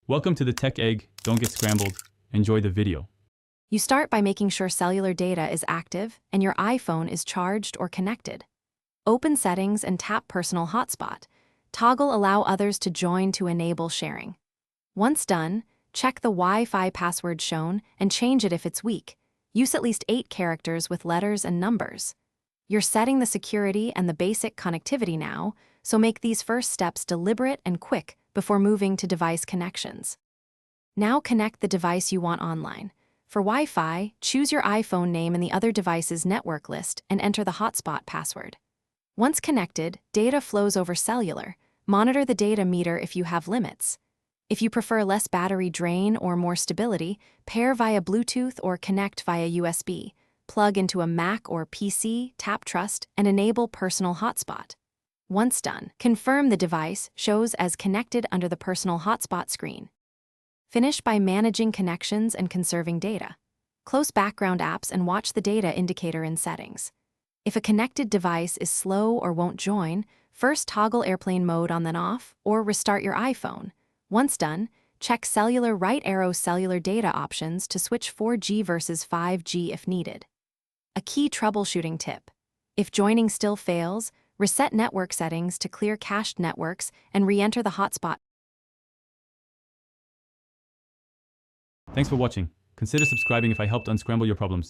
Welcome to the Tech Egg. Don't get scrambled. Enjoy the video. You start by making sure cellular data is active and your iPhone is charged or connected. Open Settings and tap Personal Hotspot. Toggle Allow others to join to enable sharing. Once done, check the Wi-Fi password shown and change it if it's weak. Use at least 8 characters with letters and numbers. You're setting the security and the basic connectivity now, so make these first steps deliberate and quick before moving to device connections. Now connect the device you want online. For Wi-Fi, choose your iPhone name in the other device's network list and enter the hotspot password. Once connected, data flows over cellular. Monitor the data meter if you have limits. If you prefer less battery drain or more stability, pair via Bluetooth or connect via USB. Plug into a Mac or PC, tap Trust, and enable Personal Hotspot. Once done, confirm the device shows as connected under the Personal Hotspot screen. Finish by managing connections and conserving data. Close background apps and watch the data indicator in settings. If a connected device is slow or won't join, first toggle airplane mode on then off or restart your iPhone. Once done, check cellular right arrow cellular data options to switch 4G versus 5G if needed. A key troubleshooting tip: if joining still fails, reset network settings to clear cached networks and re-enter the hotspot. Thanks for watching. Consider subscribing if I helped unscramble your problems.